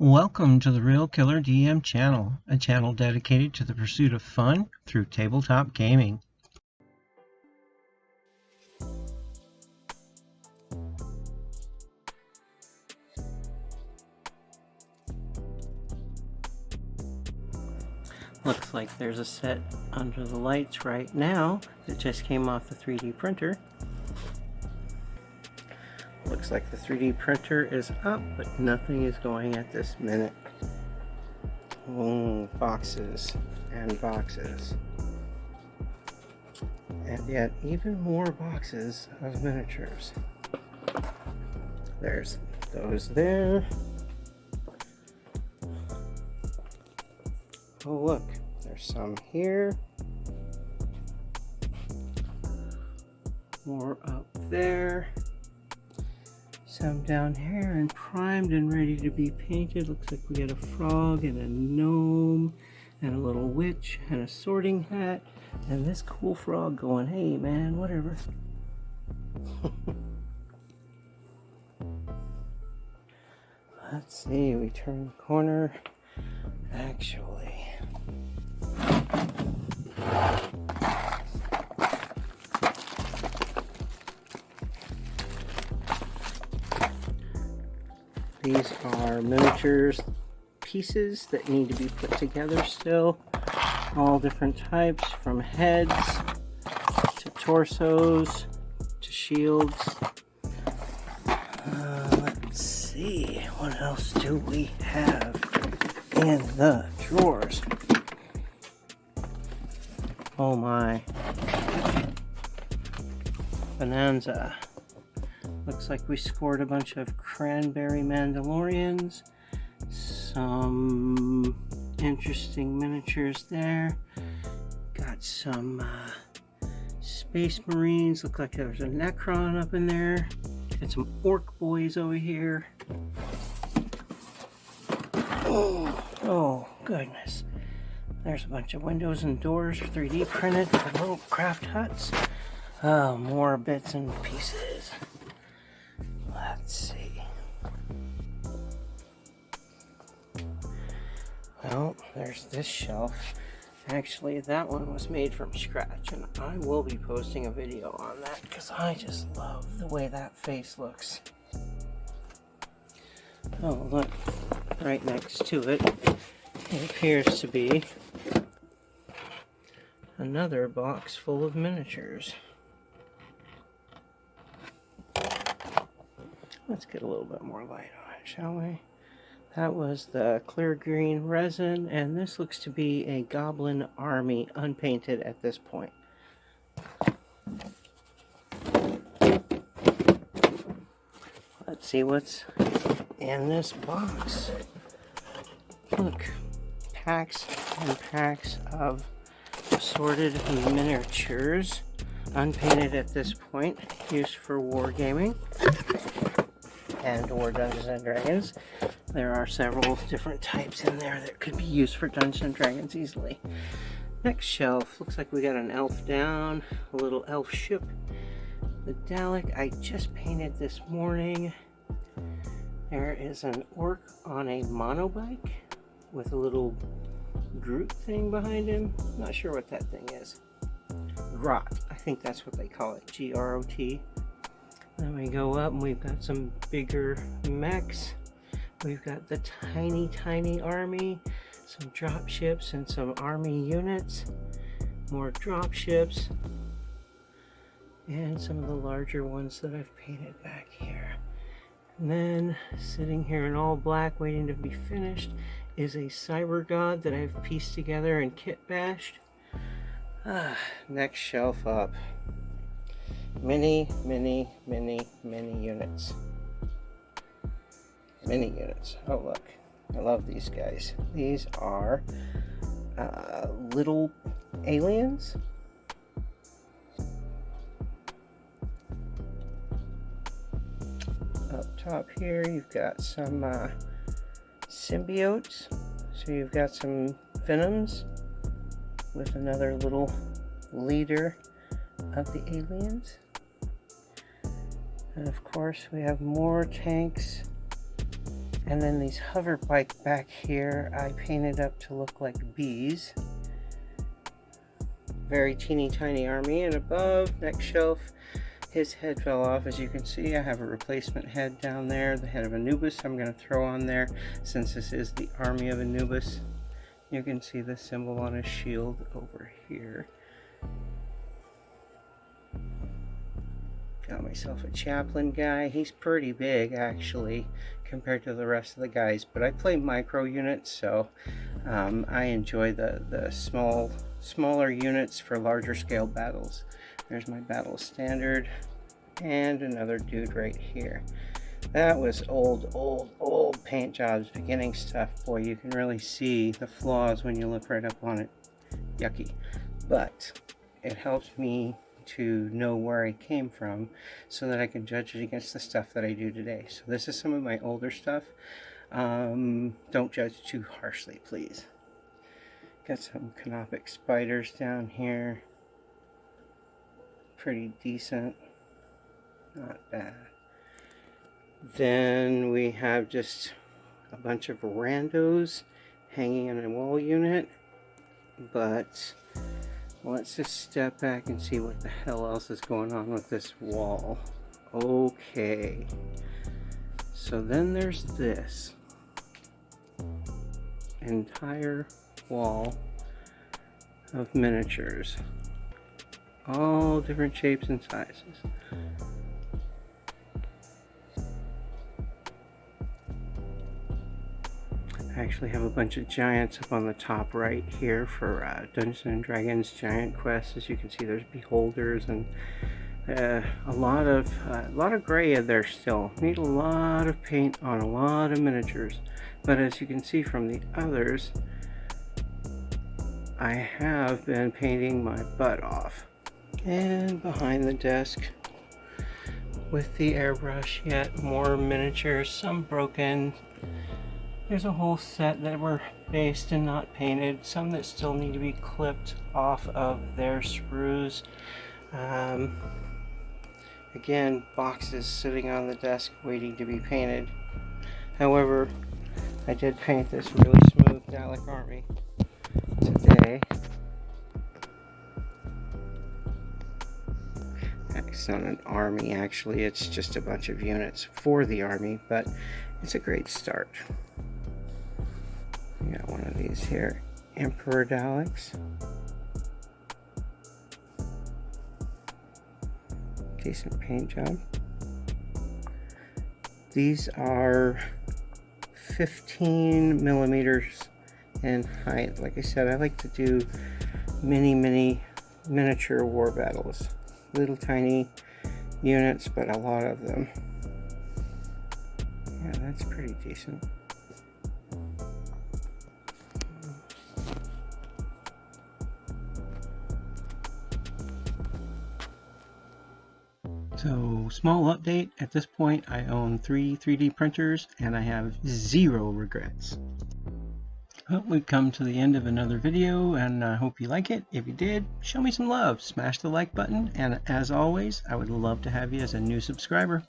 Welcome to the Real Killer DM channel, a channel dedicated to the pursuit of fun through tabletop gaming. Looks like there's a set under the lights right now that just came off the 3D printer. Looks like the 3D printer is up, but nothing is going at this minute. Boxes and boxes. And yet even more boxes of miniatures. There's those there. Oh look, there's some here. More up there. Some down here and primed and ready to be painted. Looks like we got a frog and a gnome and a little witch and a sorting hat and this cool frog going, hey man, whatever. Let's see, we turn the corner. Actually, these are miniatures pieces that need to be put together still. All different types, from heads to torsos to shields. Let's see, what else do we have in the drawers? Oh my. Bonanza. Looks like we scored a bunch of cranberry Mandalorians. Some interesting miniatures there. Got some Space Marines. Look like there's a Necron up in there. Got some Orc boys over here. Oh goodness. There's a bunch of windows and doors 3D printed for little craft huts. Oh, more bits and pieces. Let's see. Well, there's this shelf. Actually, that one was made from scratch, and I will be posting a video on that because I just love the way that face looks. Oh, look, right next to it, it appears to be another box full of miniatures. Let's get a little bit more light on it, shall we? That was the clear green resin, and this looks to be a goblin army, unpainted at this point. Let's see what's in this box. Look, packs and packs of assorted miniatures, unpainted at this point, used for wargaming and or Dungeons and Dragons. There are several different types in there that could be used for Dungeons and Dragons easily. Next shelf, looks like we got an elf down, a little elf ship. The Dalek I just painted this morning. There is an orc on a monobike with a little Groot thing behind him. Not sure what that thing is. Grot, I think that's what they call it, G-R-O-T. Then we go up and we've got some bigger mechs. We've got the tiny army, some drop ships and some army units, more drop ships, and some of the larger ones that I've painted back here. And then sitting here in all black waiting to be finished is a cyber god that I've pieced together and kit bashed. Next shelf up. Many units. Mini units. Oh look, I love these guys. These are little aliens. Up top here you've got some symbiotes. So you've got some Venoms with another little leader of the aliens. And of course we have more tanks And then these hover bike back here, I painted up to look like bees. Very teeny tiny army. And above, next shelf, his head fell off. As you can see, I have a replacement head down there, the head of Anubis I'm going to throw on there since this is the army of Anubis. You can see the symbol on his shield over here. Got myself a chaplain guy. He's pretty big actually compared to the rest of the guys, but I play micro units, so I enjoy the smaller units for larger scale battles. There's my battle standard and another dude right here. That was old paint jobs, beginning stuff. Boy, you can really see the flaws when you look right up on it. Yucky. But it helps me to know where I came from so that I can judge it against the stuff that I do today. So this is some of my older stuff. Don't judge too harshly, please. Got some canopic spiders down here. Pretty decent. Not bad. Then we have just a bunch of randos hanging in a wall unit, but let's just step back and see what the hell else is going on with this wall. Okay, so then there's this entire wall of miniatures, all different shapes and sizes. I actually have a bunch of giants up on the top right here for Dungeons and Dragons Giant Quest. As you can see, there's beholders and a lot of gray in there still. Need a lot of paint on a lot of miniatures, but as you can see from the others, I have been painting my butt off. And behind the desk with the airbrush, yet more miniatures, some broken. There's a whole set that were based and not painted, some that still need to be clipped off of their sprues. Again, boxes sitting on the desk waiting to be painted. However, I did paint this really smooth Dalek army today. It's not an army actually, it's just a bunch of units for the army, but it's a great start. We got one of these here, Emperor Daleks. Decent paint job. These are 15 millimeters in height. Like I said, I like to do mini miniature war battles. Little tiny units, but a lot of them. Yeah, that's pretty decent. So, small update. At this point, I own 3 3D printers and I have 0 regrets. Well, we've come to the end of another video and I hope you like it. If you did, show me some love. Smash the like button, and as always, I would love to have you as a new subscriber.